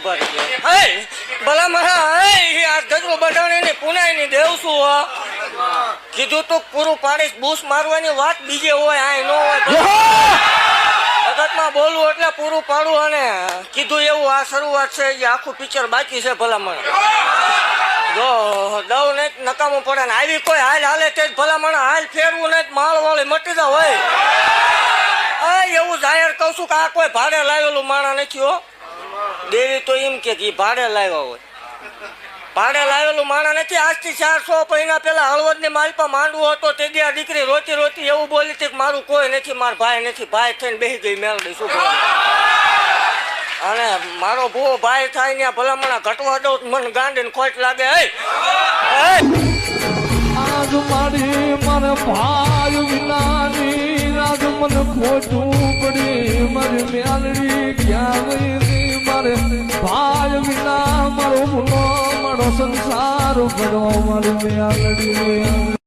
ઉભા રહી ગયા. હે ભલા મારા આ ગજરો બધાને પુનાઈ દેવ શું કીધું તું પૂરું પાડીશ. બૂસ મારવાની વાત બીજે હોય આ ન હોય. જગતમાં બોલવું એટલે પૂરું પાડવું. અને કીધું એવું આ શરૂઆત છે એ આખું પિક્ચર બાકી છે. ભલામણ જો દવ ને નકામું પડે ને આવી કોઈ હાલ હાલે તે ભલામણ હાલ ફેરવું ને માળ વાળી મટી જાવ હોય. એવું જાહેર કહું છું કે આ કોઈ ભાડે લાવેલું માણા નથી હો. દેવી તો એમ કે ભાડે લાવ્યા હોય. ભાડે લાવેલું માણા નથી. આજથી 400 મહિના પેલા હળવદ ની માલપા માંડવો હતો તે દી આ દીકરી રોતી રોતી એવું બોલી હતી કે મારું કોઈ નથી, મારો ભાઈ નથી. ભાઈ થઈને બેસી ગઈ મેળડી. શું અને મારો ભૂવો ભાઈ થાય ને ભલામણા ઘટવા દઉં મને ગાંડીને ખોટ લાગે. આજ મારી મારે ભાઈ વિનાની આજ મને ખોટું પડી. મારી મેલડી ક્યાં ગઈ? મારે ભાઈ વિના મારો ભૂલો મારો સંસાર ભરો. મારી મેલડી